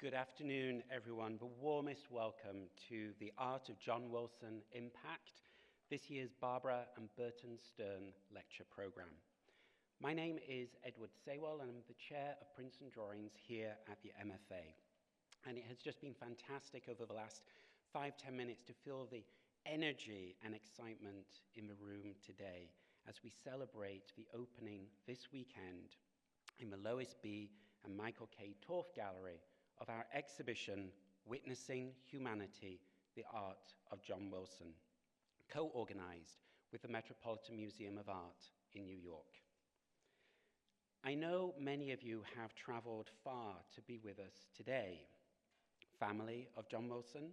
Good afternoon, everyone. The warmest welcome to the Art of John Wilson Impact, this year's Barbara and Burton Stern Lecture Program. My name is Edward Saywell, and I'm the Chair of Prints and Drawings here at the MFA. And it has just been fantastic over the last 5-10 minutes to feel the energy and excitement in the room today as we celebrate the opening this weekend in the Lois B. and Michael K. Torf Gallery of our exhibition, Witnessing Humanity, the Art of John Wilson, co-organized with the Metropolitan Museum of Art in New York. I know many of you have traveled far to be with us today. Family of John Wilson,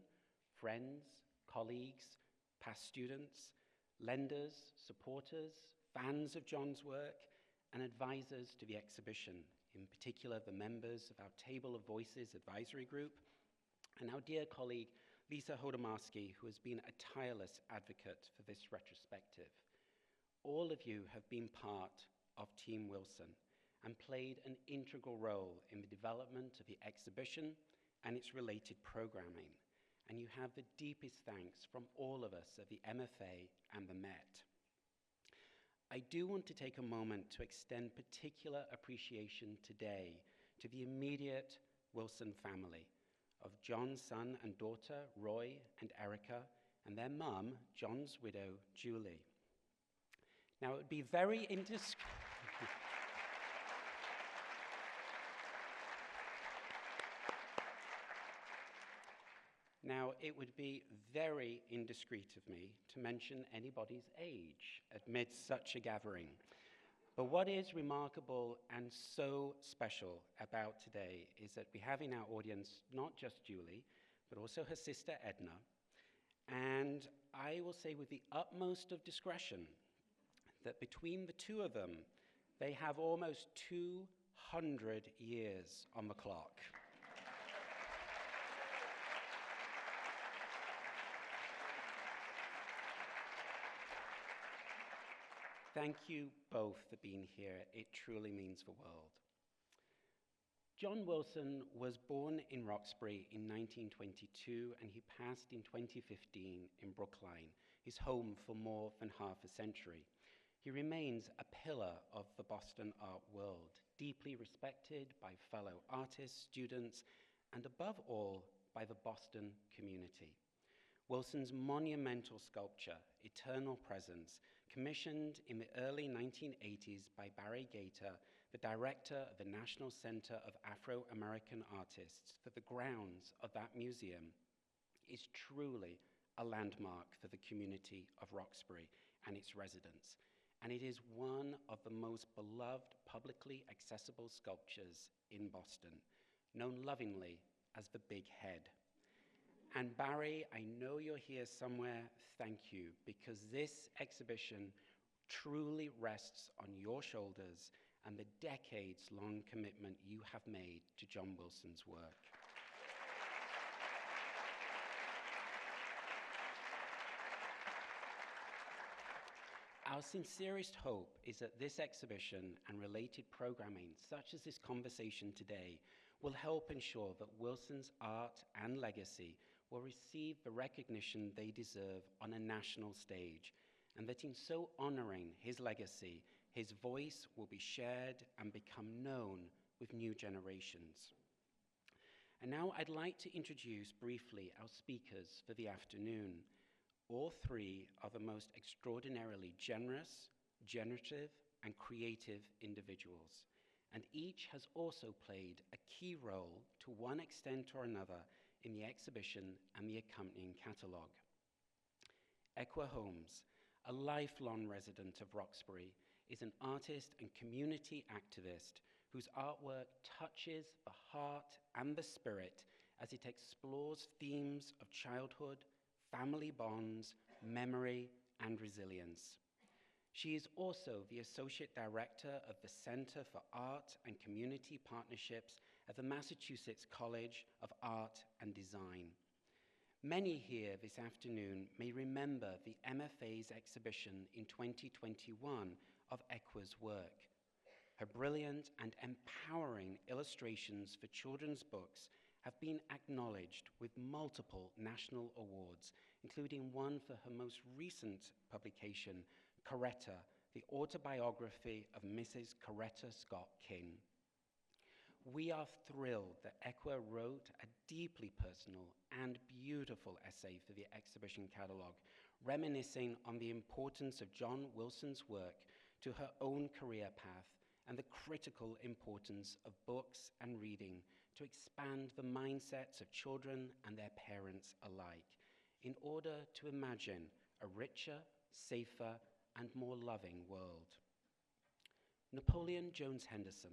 friends, colleagues, past students, lenders, supporters, fans of John's work, and advisors to the exhibition, in particular the members of our Table of Voices advisory group, and our dear colleague Lisa Hodomarski, who has been a tireless advocate for this retrospective. All of you have been part of Team Wilson and played an integral role in the development of the exhibition and its related programming, and you have the deepest thanks from all of us at the MFA and the Met. I do want to take a moment to extend particular appreciation today to the immediate Wilson family of John's son and daughter, Roy and Erica, and their mum, John's widow, Julie. Now, it would be very indiscreet. Now, it would be very indiscreet of me to mention anybody's age amidst such a gathering. But what is remarkable and so special about today is that we have in our audience not just Julie, but also her sister Edna. And I will say with the utmost of discretion that between the two of them, they have almost 200 years on the clock. Thank you both for being here. It truly means the world. John Wilson was born in Roxbury in 1922, and he passed in 2015 in Brookline, his home for more than half a century. He remains a pillar of the Boston art world, deeply respected by fellow artists, students, and above all, by the Boston community. Wilson's monumental sculpture, Eternal Presence, commissioned in the early 1980s by Barry Gator, the director of the National Center of Afro-American Artists, for the grounds of that museum, is truly a landmark for the community of Roxbury and its residents. And it is one of the most beloved publicly accessible sculptures in Boston, known lovingly as the Big Head. And Barry, I know you're here somewhere, thank you, because this exhibition truly rests on your shoulders and the decades-long commitment you have made to John Wilson's work. Our sincerest hope is that this exhibition and related programming, such as this conversation today, will help ensure that Wilson's art and legacy will receive the recognition they deserve on a national stage, and that in so honoring his legacy, his voice will be shared and become known with new generations. And now I'd like to introduce briefly our speakers for the afternoon. All three are the most extraordinarily generous, generative, and creative individuals, and each has also played a key role to one extent or another in the exhibition and the accompanying catalogue. Ekua Holmes, a lifelong resident of Roxbury, is an artist and community activist whose artwork touches the heart and the spirit as it explores themes of childhood, family bonds, memory, and resilience. She is also the Associate Director of the Center for Art and Community Partnerships at the Massachusetts College of Art and Design. Many here this afternoon may remember the MFA's exhibition in 2021 of Ekua's work. Her brilliant and empowering illustrations for children's books have been acknowledged with multiple national awards, including one for her most recent publication, Curator, the autobiography of Mrs. Coretta Scott King. We are thrilled that Ekua wrote a deeply personal and beautiful essay for the exhibition catalogue, reminiscing on the importance of John Wilson's work to her own career path and the critical importance of books and reading to expand the mindsets of children and their parents alike in order to imagine a richer, safer, and more loving world. Napoleon Jones Henderson.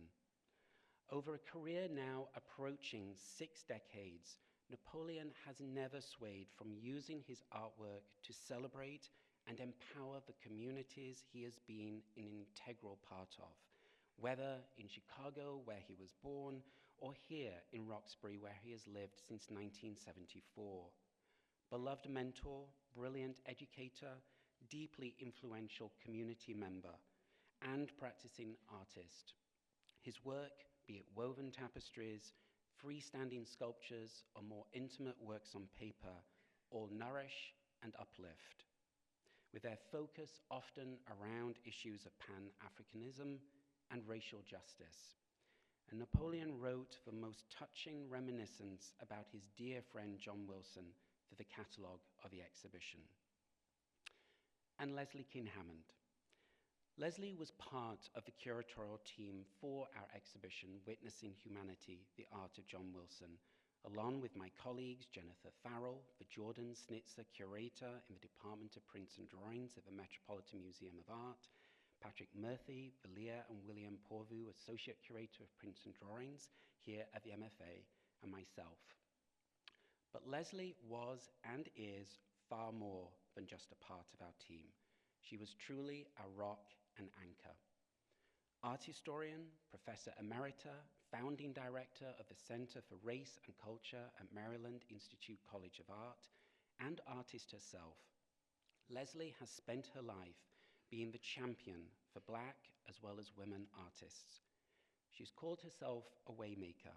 Over a career now approaching 6 decades, Napoleon has never swayed from using his artwork to celebrate and empower the communities he has been an integral part of, whether in Chicago, where he was born, or here in Roxbury, where he has lived since 1974. Beloved mentor, brilliant educator, deeply influential community member, and practicing artist. His work, be it woven tapestries, freestanding sculptures, or more intimate works on paper, all nourish and uplift, with their focus often around issues of Pan-Africanism and racial justice. And Napoleon wrote the most touching reminiscence about his dear friend John Wilson for the catalogue of the exhibition. And Leslie King Hammond. Leslie was part of the curatorial team for our exhibition, Witnessing Humanity, the Art of John Wilson, along with my colleagues Jennifer Farrell, the Jordan Snitzer Curator in the Department of Prints and Drawings at the Metropolitan Museum of Art, Patrick Murphy, Valia and William Porvu, Associate Curator of Prints and Drawings here at the MFA, and myself. But Leslie was and is far more than just a part of our team. She was truly a rock and anchor. Art historian, Professor Emerita, founding director of the Center for Race and Culture at Maryland Institute College of Art, and artist herself, Leslie has spent her life being the champion for Black as well as women artists. She's called herself a waymaker,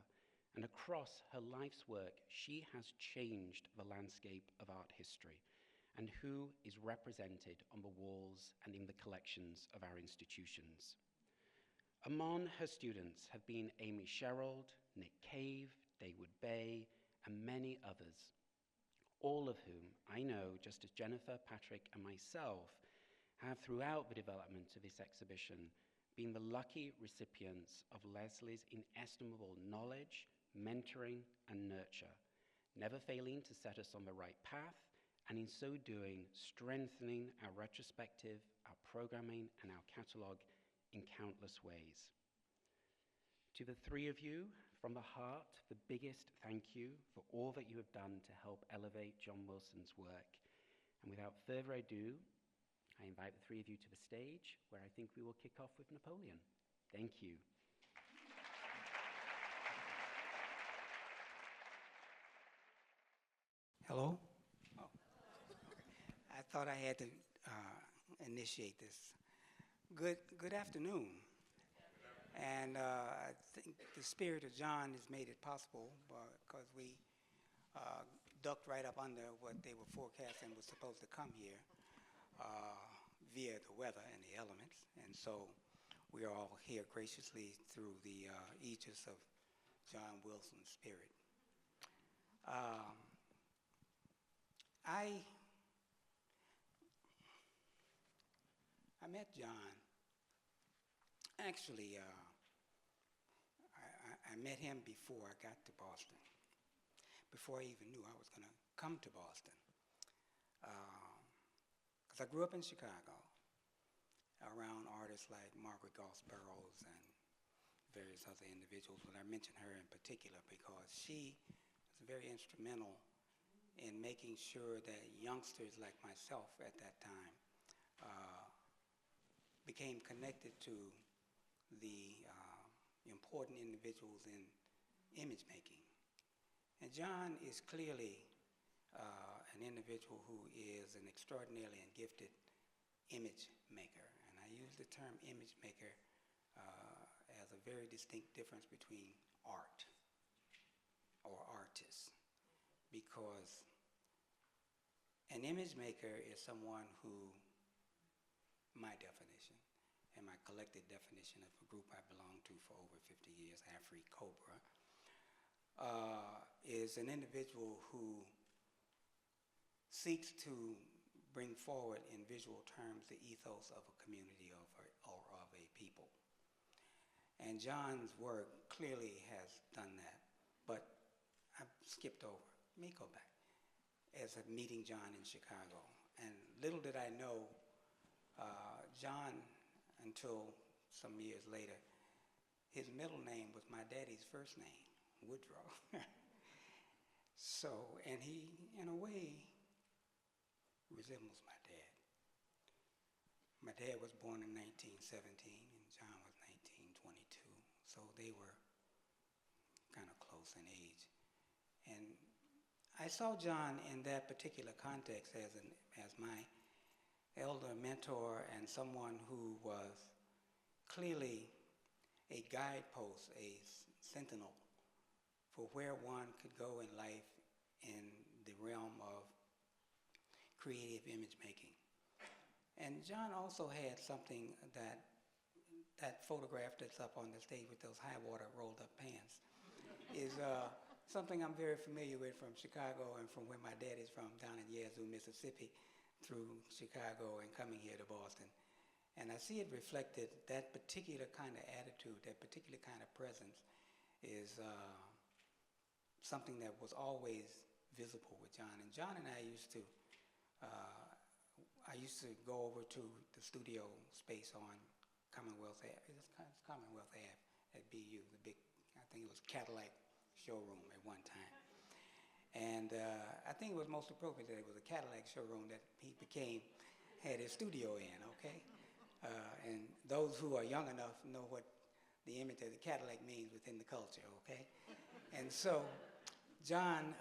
and across her life's work, she has changed the landscape of art history and who is represented on the walls and in the collections of our institutions. Among her students have been Amy Sherald, Nick Cave, Dawood Bay, and many others, all of whom I know, just as Jennifer, Patrick, and myself, have throughout the development of this exhibition been the lucky recipients of Leslie's inestimable knowledge, mentoring, and nurture, never failing to set us on the right path, and in so doing, strengthening our retrospective, our programming, and our catalogue in countless ways. To the three of you, from the heart, the biggest thank you for all that you have done to help elevate John Wilson's work. And without further ado, I invite the three of you to the stage, where I think we will kick off with Napoleon. Thank you. Hello? Oh. I thought I had to initiate this. Good afternoon. And I think the spirit of John has made it possible because we ducked right up under what they were forecasting was supposed to come here via the weather and the elements. And so we are all here graciously through the aegis of John Wilson's spirit. I met John. Actually, I met him before I got to Boston, before I even knew I was going to come to Boston. Because I grew up in Chicago around artists like Margaret Goss Burroughs and various other individuals, but I mention her in particular because she was very instrumental in making sure that youngsters like myself at that time became connected to the important individuals in image making. And John is clearly an individual who is an extraordinarily gifted image maker. And I use the term image maker as a very distinct difference between art. or artist, because an image maker is someone who, my definition, and my collected definition of a group I belonged to for over 50 years, Afri Cobra, is an individual who seeks to bring forward in visual terms the ethos of a community or of a people. And John's work clearly has done that, but I skipped over. Let me go back. As of meeting John in Chicago. And little did I know, John, until some years later, his middle name was my daddy's first name, Woodrow. So, and he, in a way, resembles my dad. My dad was born in 1917, and John was 1922. So they were kind of close in age. And I saw John in that particular context as my elder mentor and someone who was clearly a guidepost, a sentinel for where one could go in life in the realm of creative image making. And John also had something that photograph that's up on the stage with those high water rolled up pants is something I'm very familiar with from Chicago and from where my dad is from, down in Yazoo, Mississippi, through Chicago and coming here to Boston. And I see it reflected, that particular kind of attitude, that particular kind of presence is something that was always visible with John. And John and I used to go over to the studio space on Commonwealth Ave. It's Commonwealth Ave at BU, the big, I think it was Cadillac showroom at one time. And I think it was most appropriate that it was a Cadillac showroom that he had his studio in, okay? And those who are young enough know what the image of the Cadillac means within the culture, okay? And so, John,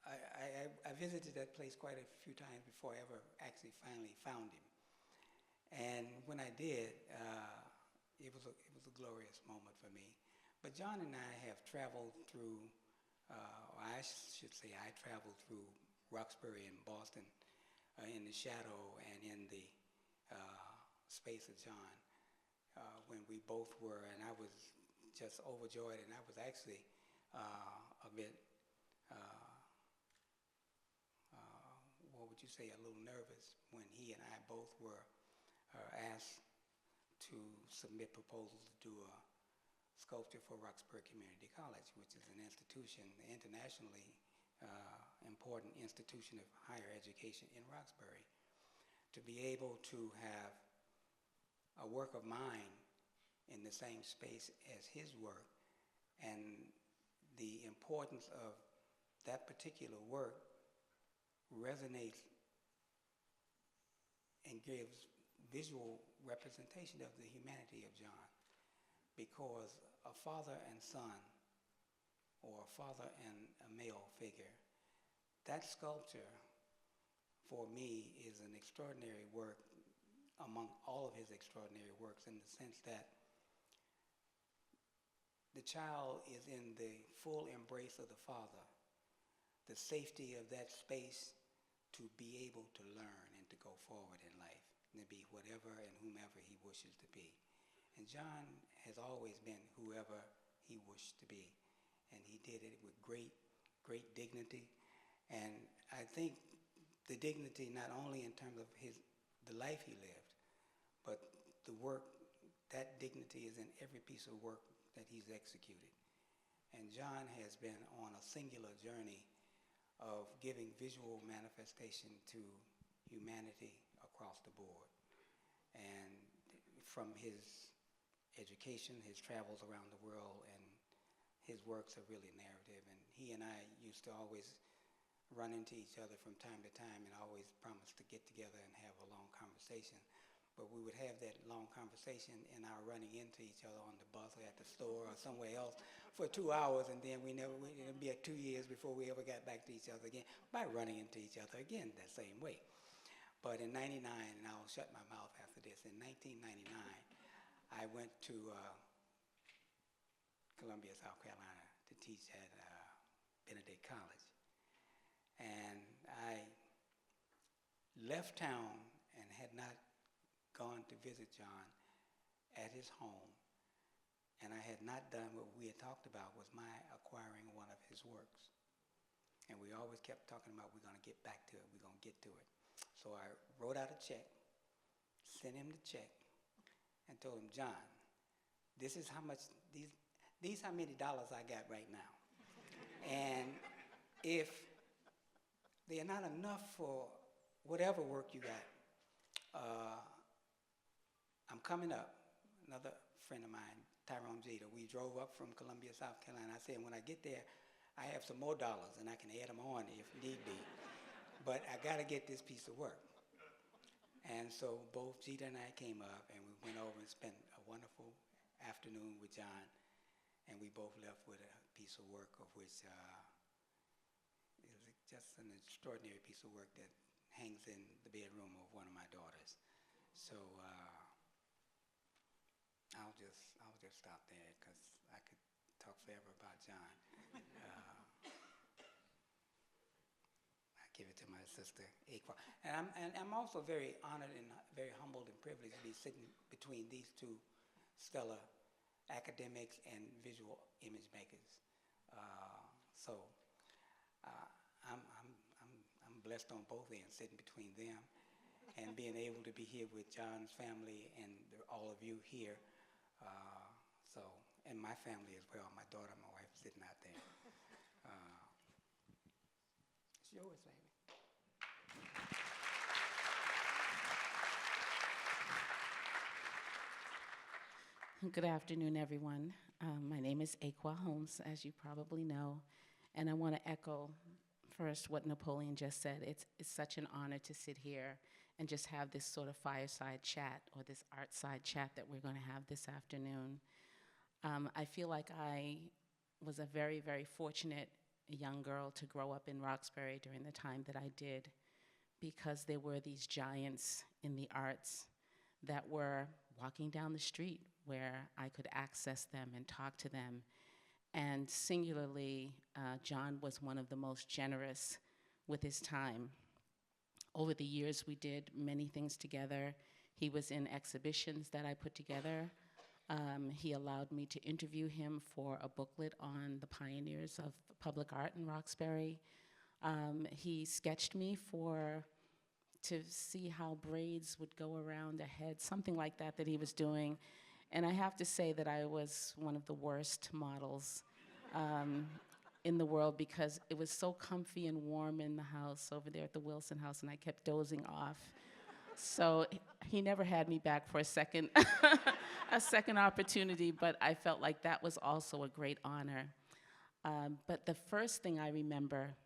I visited that place quite a few times before I ever actually finally found him. And when I did, it was a glorious moment for me. But John and I have traveled through, I should say I traveled through Roxbury and Boston in the shadow and in the space of John when we both were, and I was just overjoyed, and I was actually a bit, what would you say, a little nervous when he and I both were asked to submit proposals to do a sculpture for Roxbury Community College, which is an institution, an internationally important institution of higher education in Roxbury. To be able to have a work of mine in the same space as his work, and the importance of that particular work resonates and gives visual representation of the humanity of John, because a father and son, or a father and a male figure, that sculpture for me is an extraordinary work among all of his extraordinary works, in the sense that the child is in the full embrace of the father, the safety of that space to be able to learn and to go forward in life, and to be whatever and whomever he wishes to be. And John has always been whoever he wished to be, and he did it with great, great dignity. And I think the dignity not only in terms of the life he lived, but the work, that dignity is in every piece of work that he's executed. And John has been on a singular journey of giving visual manifestation to humanity across the board. And from his education, his travels around the world, and his works are really narrative. And he and I used to always run into each other from time to time and always promise to get together and have a long conversation. But we would have that long conversation in our running into each other on the bus or at the store or somewhere else for 2 hours, and then it'd be 2 years before we ever got back to each other again by running into each other again that same way. But in 99, and I'll shut my mouth after this, in 1999, I went to Columbia, South Carolina to teach at Benedict College. And I left town and had not gone to visit John at his home, and I had not done what we had talked about, was my acquiring one of his works. And we always kept talking about, we're going to get back to it, we're going to get to it. So I wrote out a check, sent him the check, and told him, John, this is how much, these how many dollars I got right now. And if they're not enough for whatever work you got, I'm coming up. Another friend of mine, Tyrone Jeter, we drove up from Columbia, South Carolina. I said, when I get there, I have some more dollars and I can add them on if need be. But I got to get this piece of work. And so both Jeter and I came up and we went over and spent a wonderful afternoon with John. And we both left with a piece of work of which it was just an extraordinary piece of work that hangs in the bedroom of one of my daughters. So I'll just stop there because I could talk forever about John. I give it to my sister, Ekua. And I'm also very honored and very humbled and privileged to be sitting between these two stellar academics and visual image makers. I'm blessed on both ends, sitting between them and being able to be here with John's family and all of you here. And my family as well, my daughter, my wife sitting out there. It's yours, baby. Good afternoon, everyone. My name is Ekua Holmes, as you probably know, and I want to echo first what Napoleon just said. It's such an honor to sit here and just have this sort of fireside chat or this art side chat that we're going to have this afternoon. I feel like I was a very, very fortunate young girl to grow up in Roxbury during the time that I did, because there were these giants in the arts that were walking down the street where I could access them and talk to them. And singularly, John was one of the most generous with his time. Over the years, we did many things together. He was in exhibitions that I put together. He allowed me to interview him for a booklet on the pioneers of public art in Roxbury. He sketched me to see how braids would go around a head, something like that he was doing. And I have to say that I was one of the worst models in the world, because it was so comfy and warm in the house over there at the Wilson house, and I kept dozing off. So he never had me back for a second opportunity, but I felt like that was also a great honor. But the first thing I remember,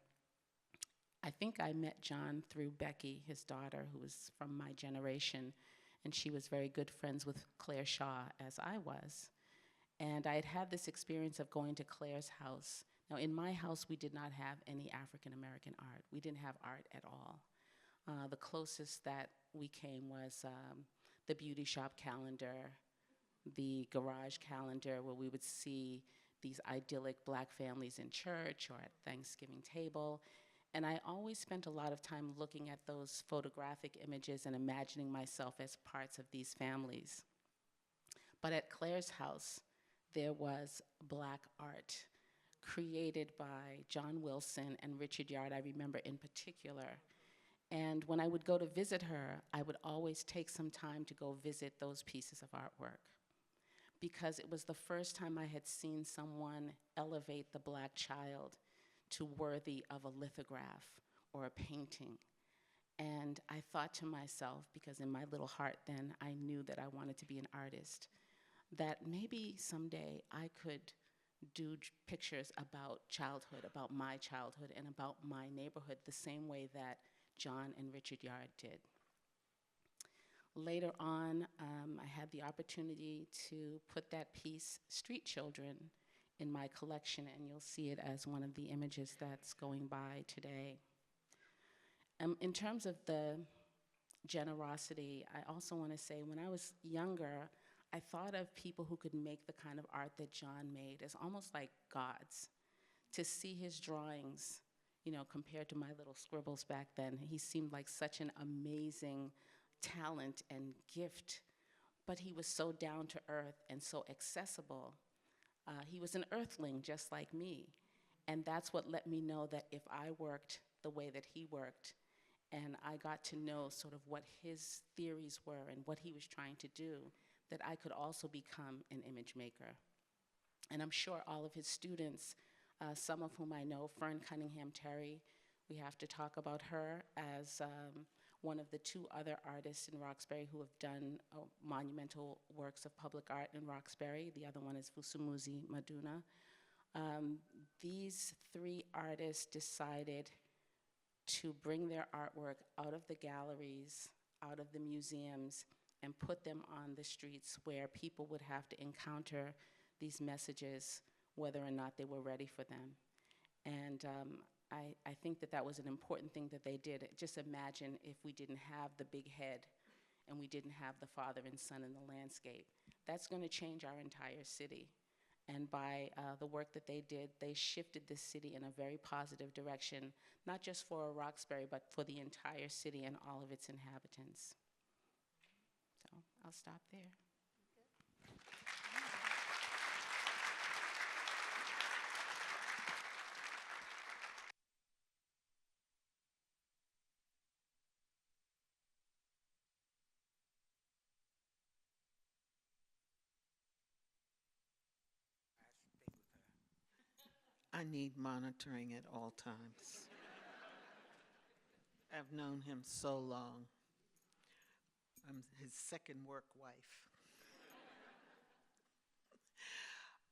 I think I met John through Becky, his daughter, who was from my generation, and she was very good friends with Claire Shaw, as I was. And I had had this experience of going to Claire's house. Now, in my house, we did not have any African-American art. We didn't have art at all. The closest that we came was the beauty shop calendar, the garage calendar, where we would see these idyllic black families in church or at Thanksgiving table. And I always spent a lot of time looking at those photographic images and imagining myself as parts of these families. But at Claire's house, there was black art created by John Wilson and Richard Yard, I remember in particular. And when I would go to visit her, I would always take some time to go visit those pieces of artwork, because it was the first time I had seen someone elevate the black child to worthy of a lithograph or a painting. And I thought to myself, because in my little heart then I knew that I wanted to be an artist, that maybe someday I could do pictures about childhood, about my childhood, and about my neighborhood the same way that John and Richard Yard did. Later on, I had the opportunity to put that piece, Street Children, in my collection, and you'll see it as one of the images that's going by today. In terms of the generosity, I also want to say, when I was younger, I thought of people who could make the kind of art that John made as almost like gods. to see his drawings, you know, compared to my little scribbles back then, he seemed like such an amazing talent and gift. But he was so down to earth and so accessible. He was an earthling just like me. And that's what let me know that if I worked the way that he worked, and I got to know sort of what his theories were and what he was trying to do, that I could also become an image maker. And I'm sure all of his students, some of whom I know, Fern Cunningham Terry, we have to talk about her as one of the two other artists in Roxbury who have done monumental works of public art in Roxbury. The other one is Fusumuzi Maduna. These three artists decided to bring their artwork out of the galleries, out of the museums, and put them on the streets where people would have to encounter these messages, whether or not they were ready for them. And I think that that was an important thing that they did. Just imagine if we didn't have the big head and we didn't have the father and son in the landscape. That's going to change our entire city. And by the work that they did, they shifted this city in a very positive direction, not just for Roxbury, but for the entire city and all of its inhabitants. So I'll stop there. I need monitoring at all times. I've known him so long. I'm his second work wife.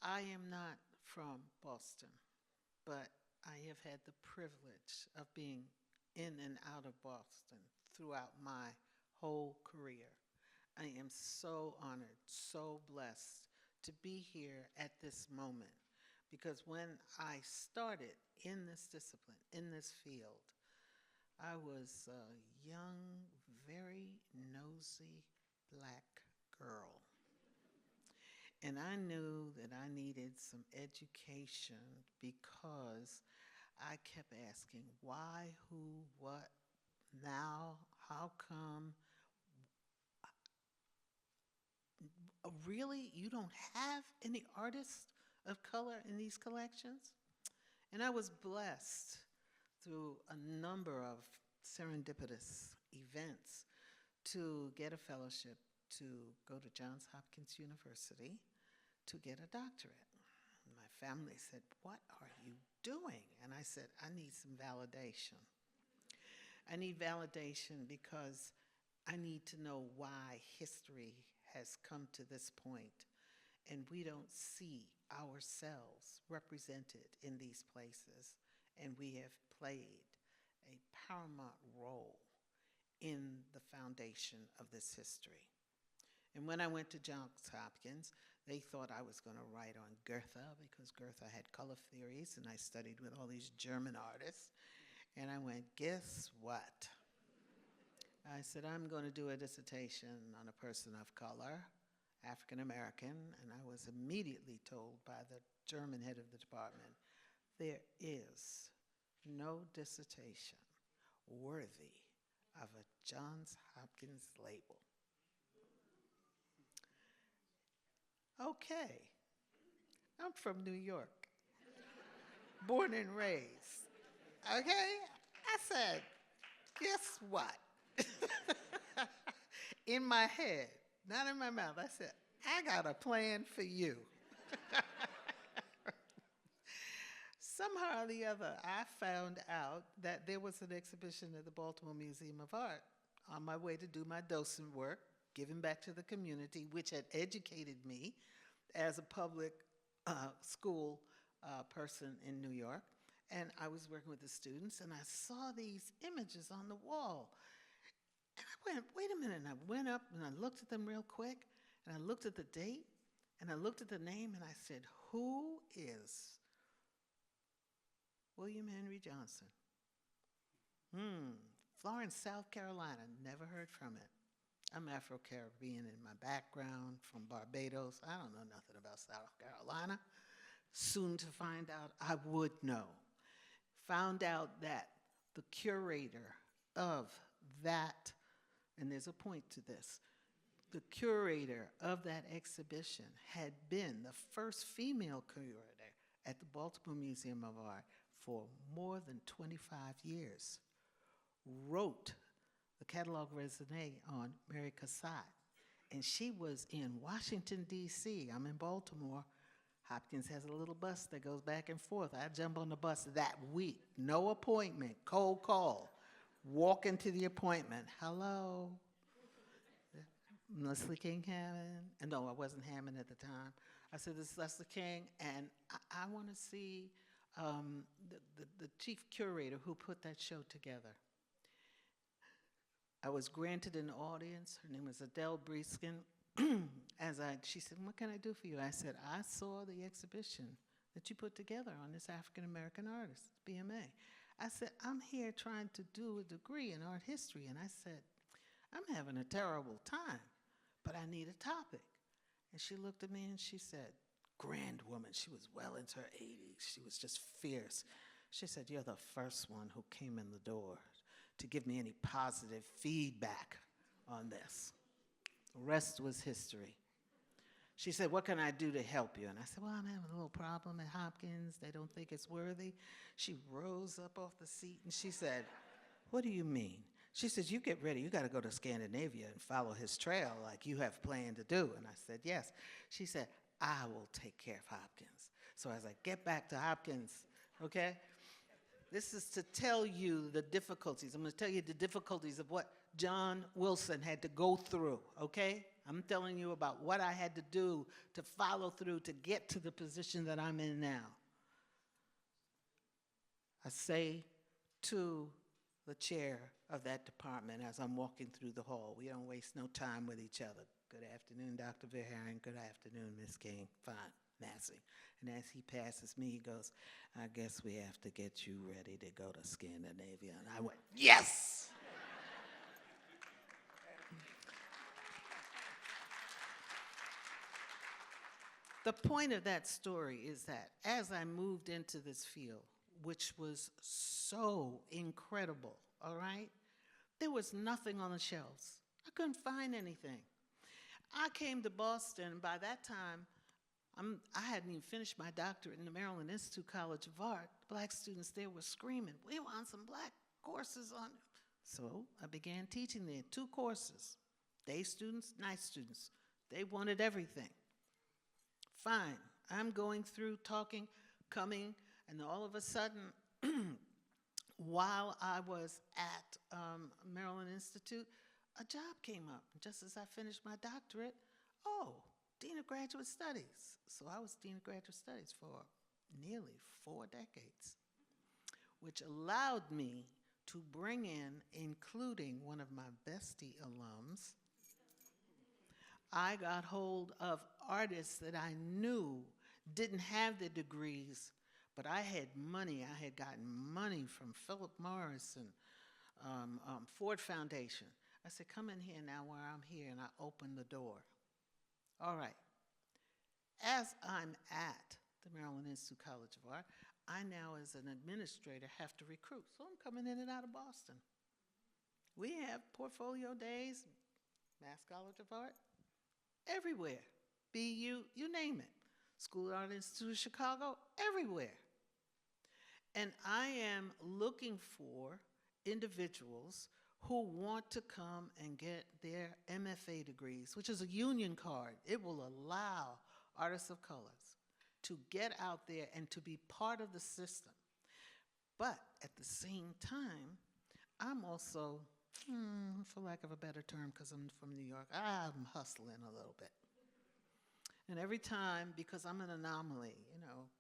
I am not from Boston, but I have had the privilege of being in and out of Boston throughout my whole career. I am so honored, so blessed to be here at this moment. Because when I started in this discipline, in this field, I was a young, very nosy black girl. And I knew that I needed some education because I kept asking why, who, what, now, how come? Really? You don't have any artists of color in these collections? And I was blessed through a number of serendipitous events to get a fellowship to go to Johns Hopkins University to get a doctorate. My family said, "What are you doing?" And I said, "I need some validation. I need validation because I need to know why history has come to this point and we don't see ourselves represented in these places, and we have played a paramount role in the foundation of this history." And when I went to Johns Hopkins, they thought I was going to write on Goethe because Goethe had color theories, and I studied with all these German artists. And I went, guess what? I said, I'm going to do a dissertation on a person of color, African American, and I was immediately told by the German head of the department, there is no dissertation worthy of a Johns Hopkins label. Okay, I'm from New York, born and raised, okay? I said, guess what? In my head, not in my mouth, I said, I got a plan for you. Somehow or the other, I found out that there was an exhibition at the Baltimore Museum of Art on my way to do my docent work, giving back to the community, which had educated me as a public school person in New York. And I was working with the students, and I saw these images on the wall. And I went, wait a minute, and I went up and I looked at them real quick, and I looked at the date, and I looked at the name, and I said, who is William Henry Johnson? Florence, South Carolina, never heard from it. I'm Afro-Caribbean in my background, from Barbados. I don't know nothing about South Carolina. soon to find out I would know. Found out that the curator of that, and there's a point to this, the curator of that exhibition had been the first female curator at the Baltimore Museum of Art for more than 25 years, wrote the catalog raisonné on Mary Cassatt. And she was in Washington, D.C. I'm in Baltimore. Hopkins has a little bus that goes back and forth. I jump on the bus that week, no appointment, cold call. Walk into the appointment. Hello. Leslie King Hammond. And no, I wasn't Hammond at the time. I said, this is Leslie King, and I want to see the chief curator who put that show together. I was granted an audience. Her name was Adele Breeskin. She said, what can I do for you? I said, I saw the exhibition that you put together on this African-American artist, BMA. I said, I'm here trying to do a degree in art history. And I said, I'm having a terrible time, but I need a topic. And she looked at me and she said, grand woman. She was well into her 80s. She was just fierce. She said, you're the first one who came in the door to give me any positive feedback on this. The rest was history. She said, what can I do to help you? And I said, well, I'm having a little problem at Hopkins. They don't think it's worthy. She rose up off the seat and she said, what do you mean? She said, you get ready. You got to go to Scandinavia and follow his trail like you have planned to do. And I said, yes. She said, I will take care of Hopkins. So as I get back to Hopkins, okay, this is to tell you the difficulties. I'm going to tell you the difficulties of what John Wilson had to go through, okay? I'm telling you about what I had to do to follow through to get to the position that I'm in now. I say to the chair of that department as I'm walking through the hall, we don't waste no time with each other. Good afternoon, Dr. Verheyen. Good afternoon, Ms. King. Fine, Massey. And as he passes me, he goes, I guess we have to get you ready to go to Scandinavia. And I went, yes! The point of that story is that as I moved into this field, which was so incredible, all right, there was nothing on the shelves. I couldn't find anything. I came to Boston, and by that time, I hadn't even finished my doctorate in the Maryland Institute College of Art. Black students there were screaming, we want some black courses on. So I began teaching there 2 courses, day students, night students. They wanted everything. Fine, I'm going through, talking, coming, and all of a sudden, while I was at Maryland Institute, a job came up. Just as I finished my doctorate, Dean of Graduate Studies. So I was Dean of Graduate Studies for nearly 4 decades, which allowed me to bring in, including one of my bestie alums. I got hold of artists that I knew didn't have the degrees, but I had money. I had gotten money from Philip Morris and Ford Foundation. I said, come in here now where I'm here, and I opened the door. All right. As I'm at the Maryland Institute College of Art, I now, as an administrator, have to recruit. So I'm coming in and out of Boston. We have portfolio days, Mass College of Art, everywhere. BU, you name it. School of Art Institute of Chicago, everywhere. And I am looking for individuals who want to come and get their MFA degrees, which is a union card. It will allow artists of colors to get out there and to be part of the system. But at the same time, I'm also, for lack of a better term, because I'm from New York, I'm hustling a little bit. And every time, because I'm an anomaly,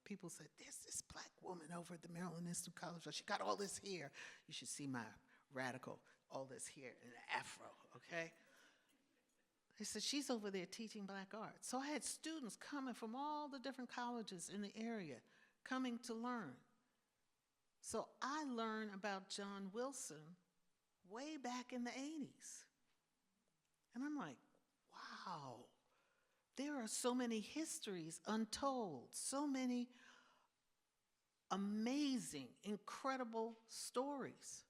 people say, there's this black woman over at the Maryland Institute College, she got all this hair. You should see my radical, all this hair and an afro, okay? They said, she's over there teaching black art. So I had students coming from all the different colleges in the area, coming to learn. So I learned about John Wilson way back in the 80s. And I'm like, wow, there are so many histories untold, so many amazing, incredible stories.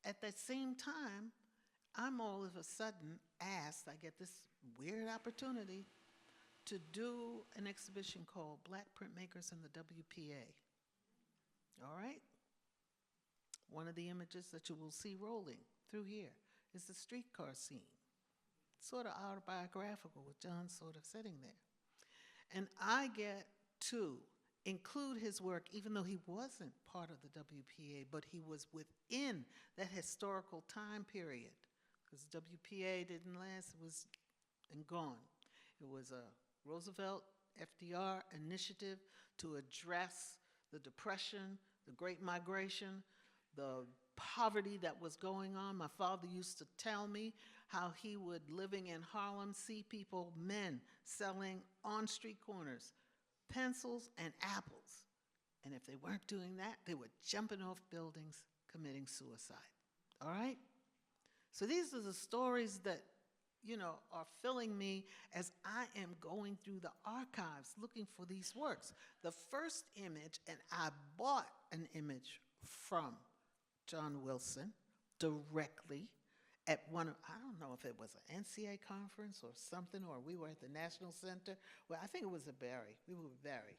At that same time, I'm all of a sudden asked, I get this weird opportunity to do an exhibition called Black Printmakers in the WPA. All right? One of the images that you will see rolling through here is the streetcar scene. Sort of autobiographical with John sort of sitting there. And I get to include his work, even though he wasn't part of the WPA, but he was within that historical time period. Because WPA didn't last, it was and gone. It was a Roosevelt, FDR initiative to address the Depression, the Great Migration, the poverty that was going on. My father used to tell me how he would, living in Harlem, see people, men, selling on street corners pencils and apples. And if they weren't doing that, they were jumping off buildings, committing suicide. All right? So these are the stories that, are filling me as I am going through the archives looking for these works. The first image, and I bought an image from John Wilson directly at one of, I don't know if it was an NCA conference or something, or we were at the National Center. Well, I think it was at Barry. We were at Barry,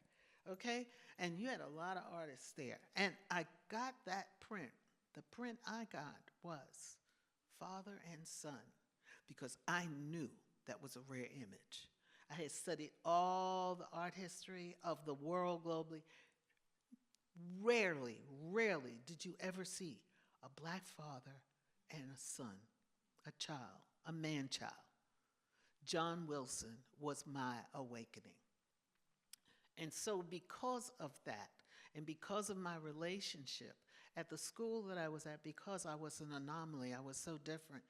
okay? And you had a lot of artists there. And I got that print. The print I got was father and son, because I knew that was a rare image. I had studied all the art history of the world globally. Rarely did you ever see a black father and a son, a child, a man-child. John Wilson was my awakening. And so because of that, and because of my relationship at the school that I was at, because I was an anomaly, I was so different,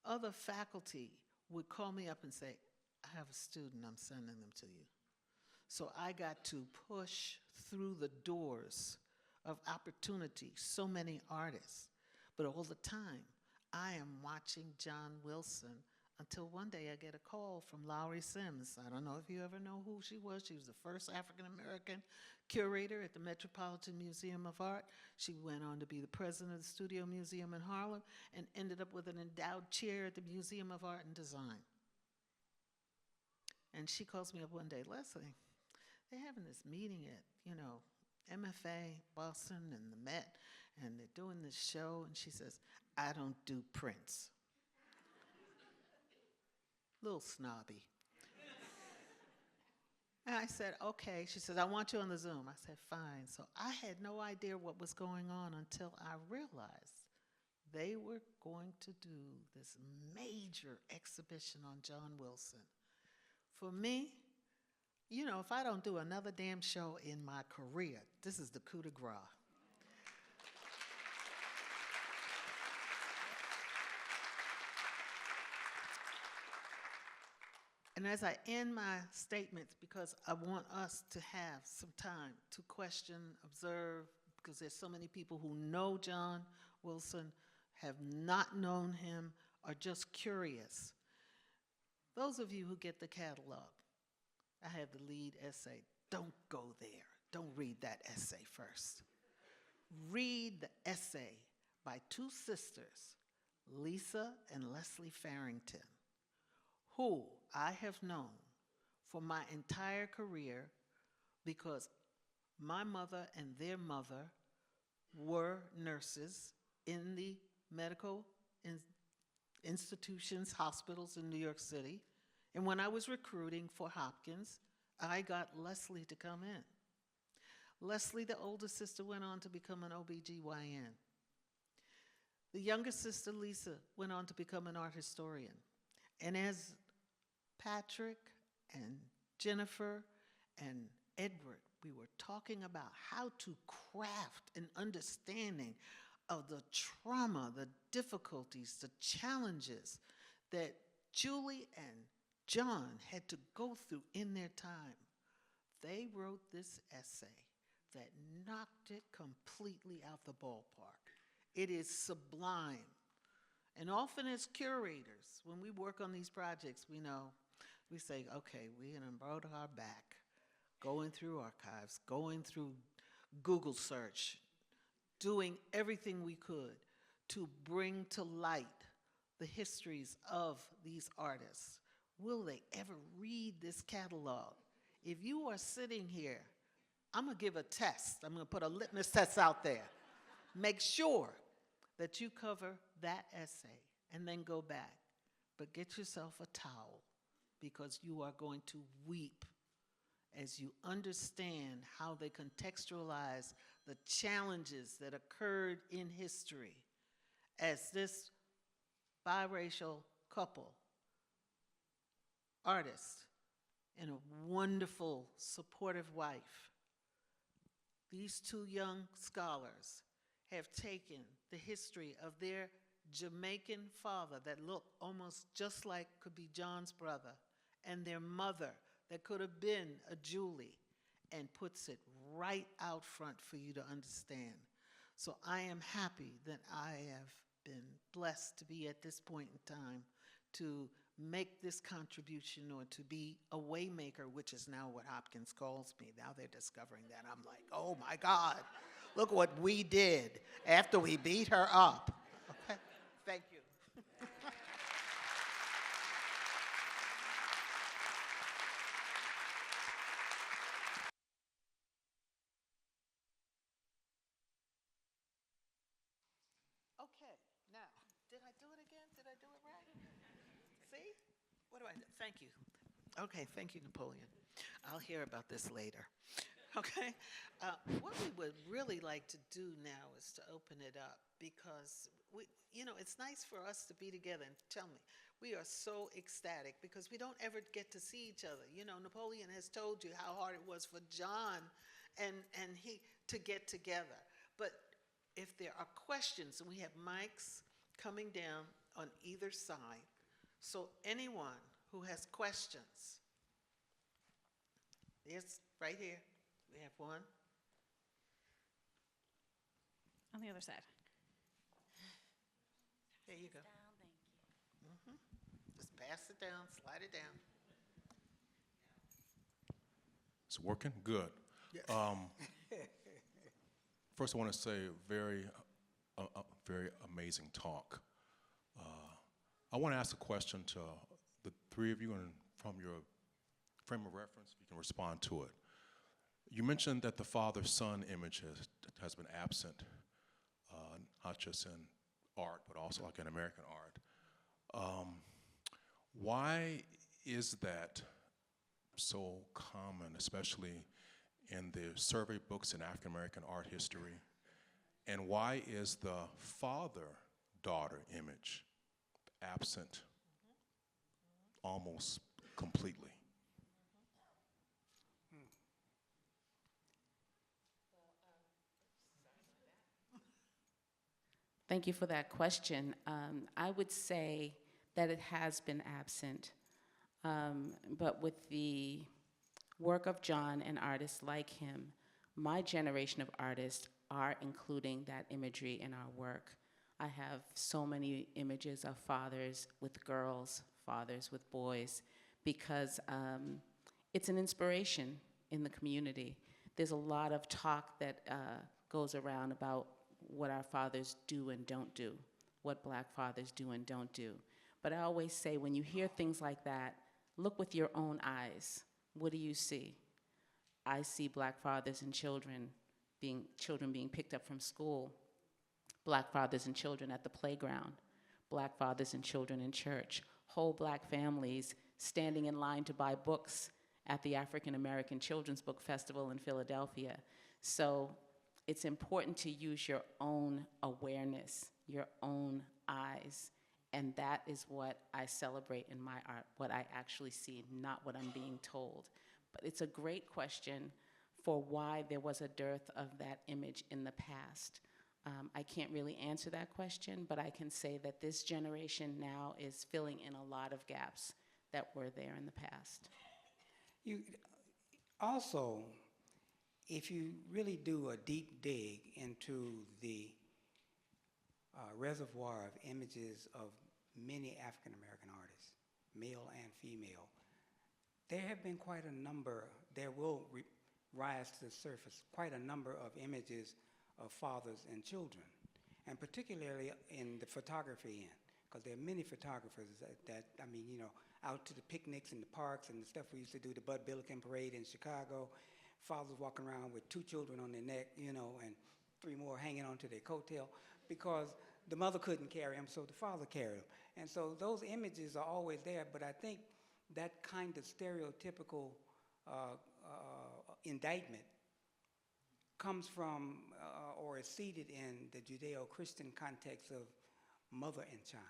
other faculty would call me up and say, I have a student, I'm sending them to you. So I got to push through the doors of opportunity, so many artists. But all the time, I am watching John Wilson until one day I get a call from Lowry Sims. I don't know if you ever know who she was. She was the first African-American curator at the Metropolitan Museum of Art. She went on to be the president of the Studio Museum in Harlem and ended up with an endowed chair at the Museum of Art and Design. And she calls me up one day, Leslie, they're having this meeting at, MFA, Boston, and the Met, and they're doing this show, and she says, I don't do prints. Little snobby. And I said, okay. She says, I want you on the Zoom. I said, fine. So I had no idea what was going on until I realized they were going to do this major exhibition on John Wilson. For me, if I don't do another damn show in my career, this is the coup de grace. And as I end my statements, because I want us to have some time to question, observe, because there's so many people who know John Wilson, have not known him, are just curious. Those of you who get the catalog, I have the lead essay. Don't go there. Don't read that essay first. Read the essay by two sisters, Lisa and Leslie Farrington, who I have known for my entire career because my mother and their mother were nurses in the medical institutions, hospitals in New York City. And when I was recruiting for Hopkins, I got Leslie to come in. Leslie, the older sister, went on to become an OBGYN. The younger sister, Lisa, went on to become an art historian. And as Patrick and Jennifer and Edward, we were talking about how to craft an understanding of the trauma, the difficulties, the challenges that Julie and John had to go through in their time. They wrote this essay that knocked it completely out the ballpark. It is sublime. And often as curators, when we work on these projects, we know We say, okay, we're going to broaden our back, going through archives, going through Google search, doing everything we could to bring to light the histories of these artists. Will they ever read this catalog? If you are sitting here, I'm going to give a test. I'm going to put a litmus test out there. Make sure that you cover that essay and then go back. But get yourself a towel, because you are going to weep as you understand how they contextualize the challenges that occurred in history as this biracial couple, artist, and a wonderful, supportive wife. These two young scholars have taken the history of their Jamaican father that looked almost just like could be John's brother, and their mother that could have been a Julie, and puts it right out front for you to understand. So I am happy that I have been blessed to be at this point in time to make this contribution, or to be a waymaker, which is now what Hopkins calls me. Now they're discovering that. I'm like, oh my God, look what we did after we beat her up. Okay, thank you. Okay, now, did I do it again? Did I do it right? See? What do I do? Thank you. Okay, thank you, Napoleon. I'll hear about this later. Okay? What we would really like to do now is to open it up, because it's nice for us to be together. And tell me, we are so ecstatic because we don't ever get to see each other. Napoleon has told you how hard it was for John and he to get together. But if there are questions, and we have mics coming down on either side, so anyone who has questions, yes, right here, we have one. On the other side. There you go. Just pass it down, slide it down. It's working? Good. Yes. First, I want to say very amazing talk. I want to ask a question to the three of you, and from your frame of reference, you can respond to it. You mentioned that the father-son image has been absent, not just in art, but also like in American art. Why is that so common, especially in the survey books in African American art history? And why is the father-daughter image absent almost completely? Thank you for that question. I would say that it has been absent, but with the work of John and artists like him, my generation of artists are including that imagery in our work. I have so many images of fathers with girls, fathers with boys, because it's an inspiration in the community. There's a lot of talk that goes around about what our fathers do and don't do, what Black fathers do and don't do. But I always say, when you hear things like that, look with your own eyes. What do you see? I see Black fathers and children being picked up from school, Black fathers and children at the playground, Black fathers and children in church, whole Black families standing in line to buy books at the African American Children's Book Festival in Philadelphia. So it's important to use your own awareness, your own eyes, and that is what I celebrate in my art, what I actually see, not what I'm being told. But it's a great question for why there was a dearth of that image in the past. I can't really answer that question, but I can say that this generation now is filling in a lot of gaps that were there in the past. You also, if you really do a deep dig into the reservoir of images of many African American artists, male and female, There have been quite a number, there will rise to the surface, quite a number of images of fathers and children, and particularly in the photography end, because there are many photographers that, I mean, you know, out to the picnics and the parks and the stuff we used to do, the Bud Billiken Parade in Chicago, fathers walking around with 2 children on their neck, you know, and 3 more hanging onto their coattail, because the mother couldn't carry them, so the father carried them. And so those images are always there, but I think that kind of stereotypical indictment comes from or is seated in the Judeo-Christian context of mother and child.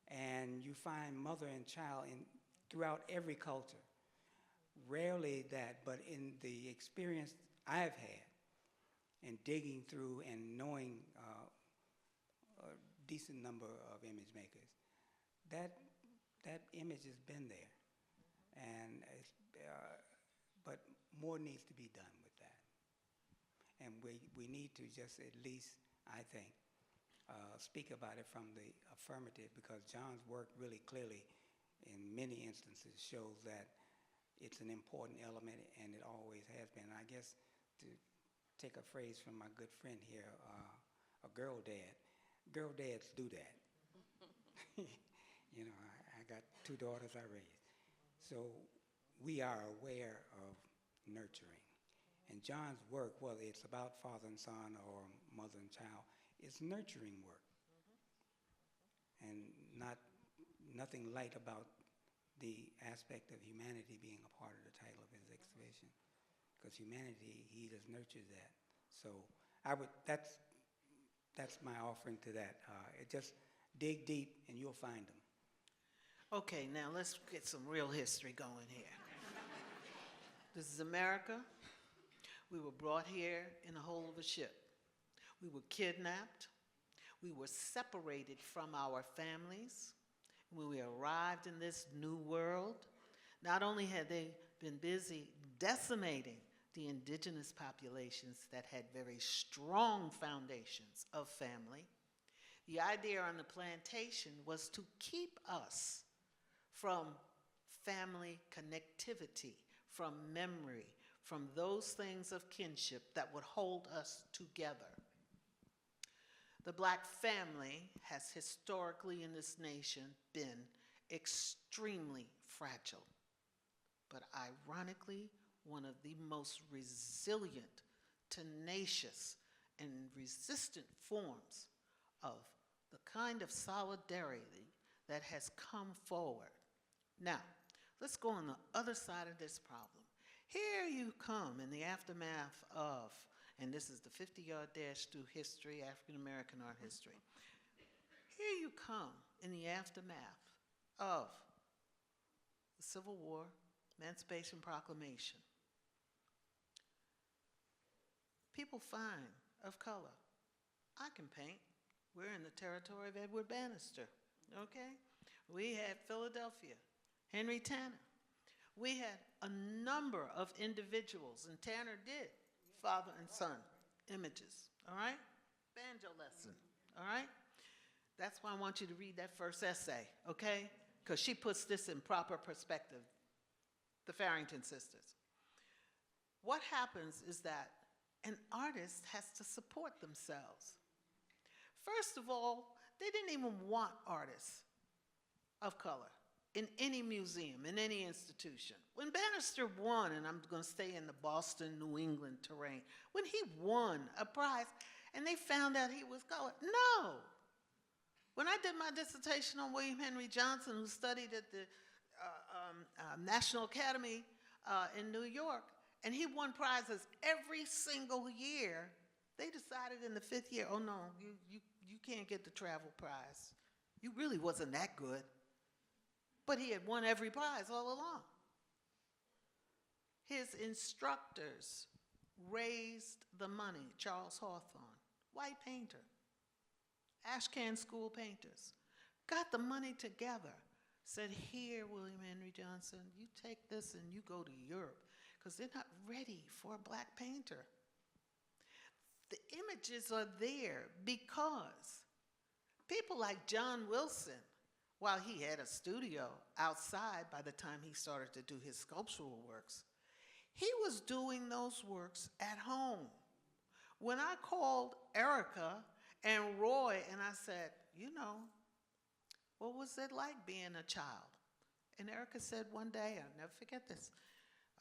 And you find mother and child throughout every culture. Rarely that, but in the experience I've had in digging through and knowing a decent number of image makers, that image has been there. And but more needs to be done with that. And we need to just at least, I think, speak about it from the affirmative, because John's work really clearly, in many instances, shows that it's an important element, and it always has been. I guess to take a phrase from my good friend here, a girl dads do that. You know, I got 2 daughters I raised. So we are aware of nurturing. And John's work, whether it's about father and son or mother and child, is nurturing work. And nothing light about the aspect of humanity being a part of the title of his exhibition. Because humanity, he just nurtures that. So that's my offering to that. Just dig deep and you'll find them. Okay, now let's get some real history going here. This is America. We were brought here in the hull of a ship. We were kidnapped. We were separated from our families. When we arrived in this new world, not only had they been busy decimating the indigenous populations that had very strong foundations of family, the idea on the plantation was to keep us from family connectivity, from memory, from those things of kinship that would hold us together. The black family has historically in this nation been extremely fragile, but ironically, one of the most resilient, tenacious, and resistant forms of the kind of solidarity that has come forward. Now, let's go on the other side of this problem. Here you come in the aftermath of, and this is the 50-yard dash through history, African American art history. Here you come in the aftermath of the Civil War, Emancipation Proclamation. People fine of color. I can paint. We're in the territory of Edward Bannister, okay? We had Philadelphia, Henry Tanner. We had a number of individuals, and Tanner did father and son images, all right? Banjo lesson, all right? That's why I want you to read that first essay, okay? Because she puts this in proper perspective, the Farrington sisters. What happens is that an artist has to support themselves. First of all, they didn't even want artists of color in any museum, in any institution. When Bannister won, and I'm going to stay in the Boston, New England terrain, when he won a prize and they found out he was colored, no. When I did my dissertation on William Henry Johnson, who studied at the National Academy in New York, and he won prizes every single year, they decided in the 5th year, oh no, you can't get the travel prize. You really wasn't that good. But he had won every prize all along. His instructors raised the money. Charles Hawthorne, white painter, Ashcan School painters, got the money together, said, here, William Henry Johnson, you take this and you go to Europe, because they're not ready for a black painter. The images are there because people like John Wilson while he had a studio outside by the time he started to do his sculptural works, he was doing those works at home. When I called Erica and Roy and I said, what was it like being a child? And Erica said one day, I'll never forget this,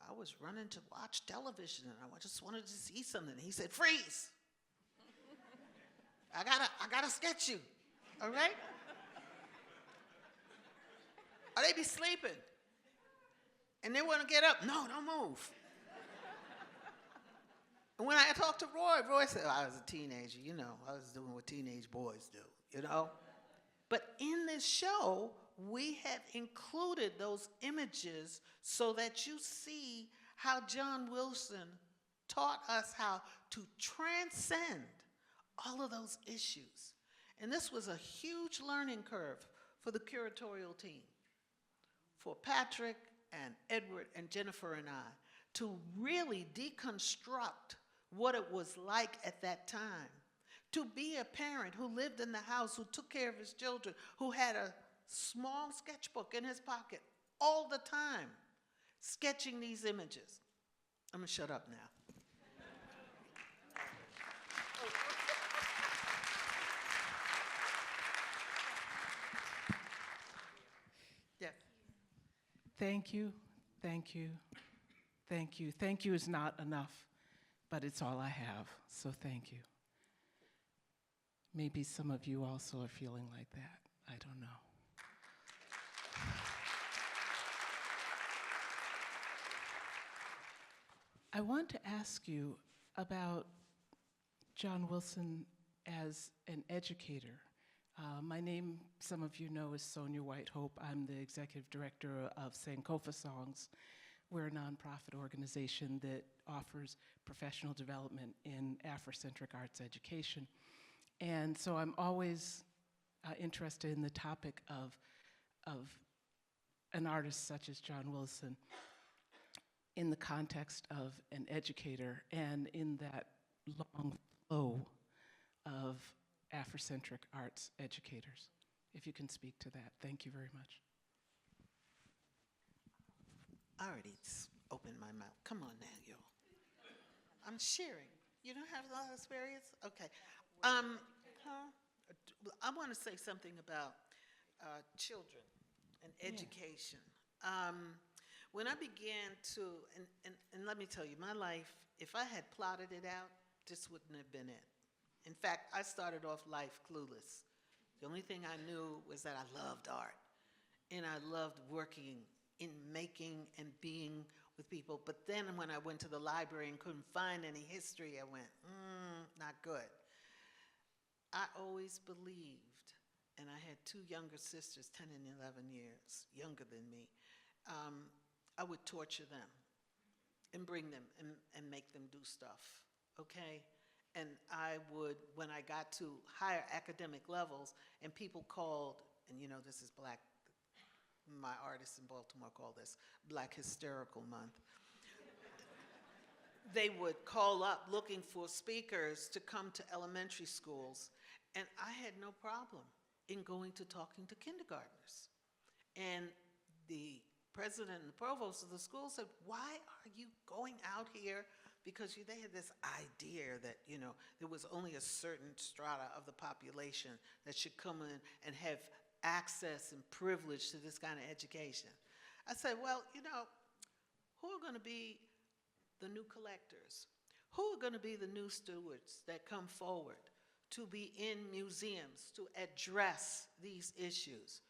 I was running to watch television and I just wanted to see something. He said, freeze. I gotta sketch you, all right? Or they be sleeping. And they want to get up. No, don't move. And when I talked to Roy said, I was a teenager, I was doing what teenage boys do, But in this show, we have included those images so that you see how John Wilson taught us how to transcend all of those issues. And this was a huge learning curve for the curatorial team, for Patrick and Edward and Jennifer and I, to really deconstruct what it was like at that time, to be a parent who lived in the house, who took care of his children, who had a small sketchbook in his pocket all the time, sketching these images. I'm going to shut up now. Yeah. Thank you, thank you, thank you. Thank you is not enough, but it's all I have, so thank you. Maybe some of you also are feeling like that. I don't know. I want to ask you about John Wilson as an educator. My name, some of you know, is Sonia Whitehope. I'm the executive director of Sankofa Songs. We're a nonprofit organization that offers professional development in Afrocentric arts education. And so I'm always interested in the topic of an artist such as John Wilson in the context of an educator and in that long flow of Afrocentric arts educators. If you can speak to that, thank you very much. I already opened my mouth. Come on now, y'all. I'm sharing. You don't have a lot of experience? Okay. I want to say something about children and education. When I began to, and let me tell you, my life, if I had plotted it out, this wouldn't have been it. In fact, I started off life clueless. The only thing I knew was that I loved art, and I loved working in making and being with people. But then when I went to the library and couldn't find any history, I went, not good. I always believed, and I had two younger sisters, 10 and 11 years younger than me, I would torture them and bring them and make them do stuff, okay? And I would, when I got to higher academic levels, and people called, and this is Black, my artists in Baltimore call this Black Hysterical Month. They would call up looking for speakers to come to elementary schools, and I had no problem in going to talking to kindergartners. And the president and the provost of the school said, why are you going out here? Because they had this idea that, there was only a certain strata of the population that should come in and have access and privilege to this kind of education. I said, well, who are going to be the new collectors? Who are going to be the new stewards that come forward to be in museums to address these issues?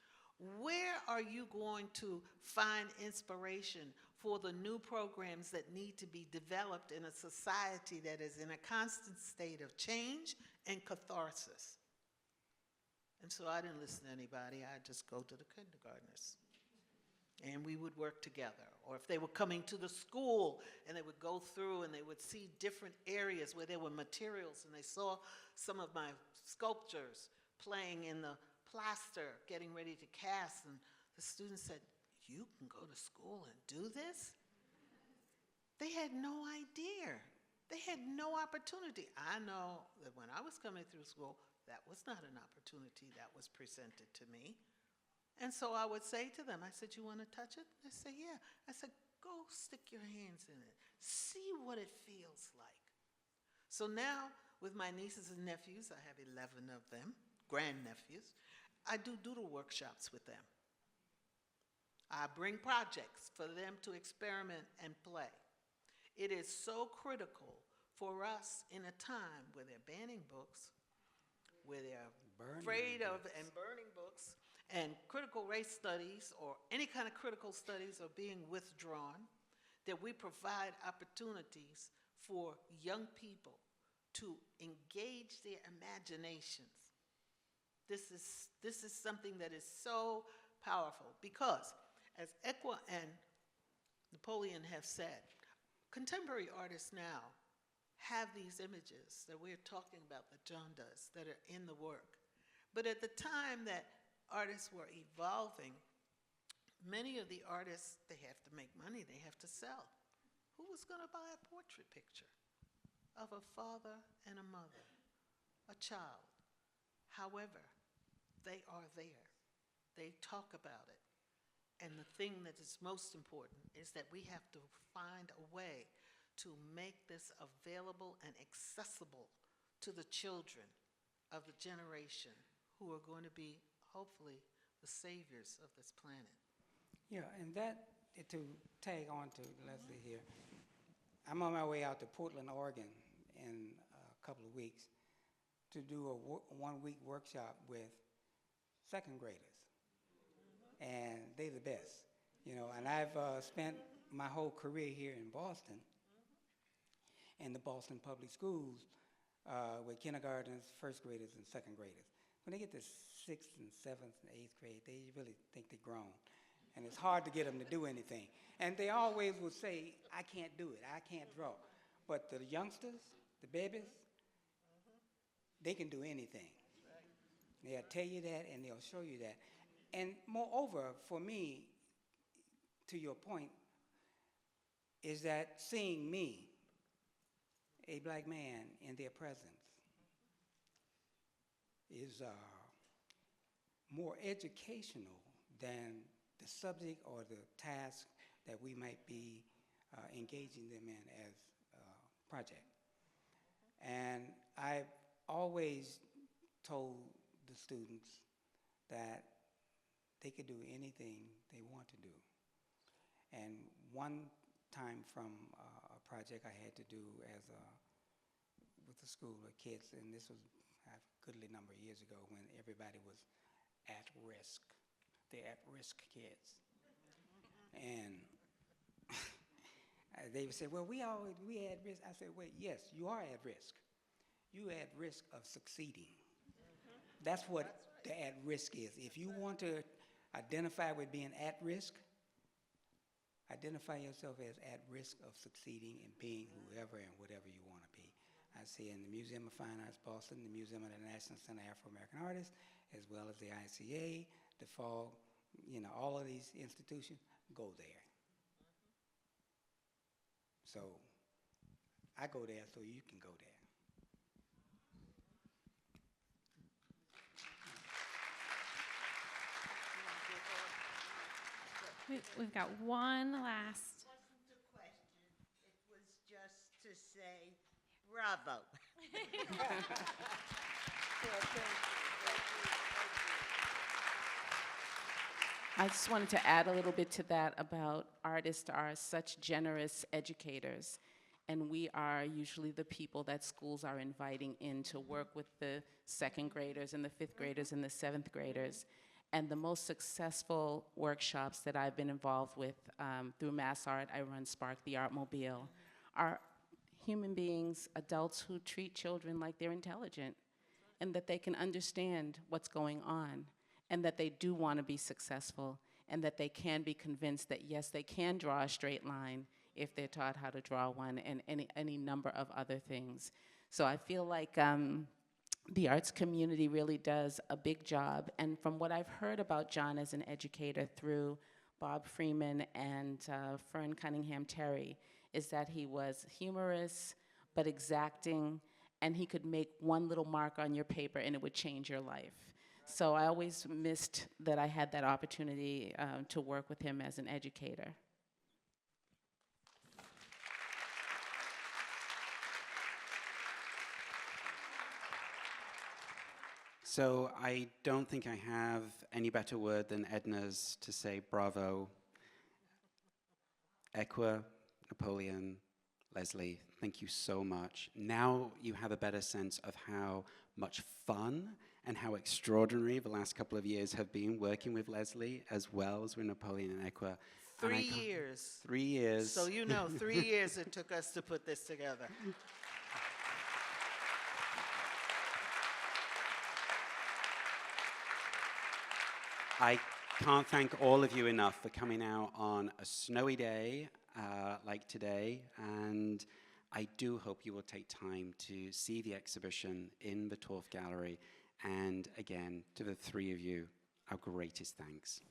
Where are you going to find inspiration for the new programs that need to be developed in a society that is in a constant state of change and catharsis? And so I didn't listen to anybody. I'd just go to the kindergartners. And we would work together. Or if they were coming to the school and they would go through and they would see different areas where there were materials and they saw some of my sculptures playing in the plaster, getting ready to cast, and the students said, you can go to school and do this? They had no idea. They had no opportunity. I know that when I was coming through school, that was not an opportunity that was presented to me. And so I would say to them, I said, you want to touch it? They say, yeah. I said, go stick your hands in it. See what it feels like. So now, with my nieces and nephews, I have 11 of them, grandnephews, I do doodle workshops with them. I bring projects for them to experiment and play. It is so critical for us in a time where they're banning books, where they're afraid of and burning books, and critical race studies or any kind of critical studies are being withdrawn, that we provide opportunities for young people to engage their imaginations. This is something that is so powerful because, as Ekua and Napoleon have said, contemporary artists now have these images that we're talking about, that John does, that are in the work. But at the time that artists were evolving, many of the artists, they have to make money, they have to sell. Who was going to buy a portrait picture of a father and a mother, a child? However, they are there. They talk about it. And the thing that is most important is that we have to find a way to make this available and accessible to the children of the generation who are going to be, hopefully, the saviors of this planet. Yeah, and that, to tag on to Leslie here, I'm on my way out to Portland, Oregon in a couple of weeks to do a one-week workshop with second graders. And they're the best, you know. And I've spent my whole career here in Boston, in the Boston Public Schools, with kindergartners, first graders, and second graders. When they get to 6th and 7th and 8th grade, they really think they're grown. And it's hard to get them to do anything. And they always will say, I can't do it, I can't draw. But the youngsters, the babies, they can do anything. They'll tell you that and they'll show you that. And moreover, for me, to your point, is that seeing me, a black man, in their presence is more educational than the subject or the task that we might be engaging them in as a project. And I've always told the students that they could do anything they want to do. And one time from a project I had to do as with a school of kids, and this was a goodly number of years ago when everybody was at risk. They're at-risk kids. And they would say, well, we at risk. I said, wait, yes, you are at risk. You at risk of succeeding. That's what the at risk is. If you want to identify with being at risk, identify yourself as at risk of succeeding and being whoever and whatever you want to be. I see in the Museum of Fine Arts Boston, the Museum of the National Center of Afro-American Artists, as well as the ICA, the FALL, you know, all of these institutions, go there. So I go there so you can go there. We've got one last. Wasn't a question. It was just to say bravo. I just wanted to add a little bit to that about artists are such generous educators, and we are usually the people that schools are inviting in to work with the second graders and the fifth graders and the seventh graders. And the most successful workshops that I've been involved with through Mass Art, I run Spark the Artmobile, are human beings, adults who treat children like they're intelligent and that they can understand what's going on and that they do want to be successful and that they can be convinced that, yes, they can draw a straight line if they're taught how to draw one and any number of other things. So I feel like the arts community really does a big job. And from what I've heard about John as an educator through Bob Freeman and Fern Cunningham Terry, is that he was humorous but exacting, and he could make one little mark on your paper and it would change your life. So I always missed that I had that opportunity to work with him as an educator. So I don't think I have any better word than Edna's to say bravo. Ekua, Napoleon, Leslie, thank you so much. Now you have a better sense of how much fun and how extraordinary the last couple of years have been working with Leslie as well as with Napoleon and Ekua. 3 years. 3 years. So you know, 3 years it took us to put this together. I can't thank all of you enough for coming out on a snowy day like today, and I do hope you will take time to see the exhibition in the 12th Gallery, and again, to the three of you, our greatest thanks.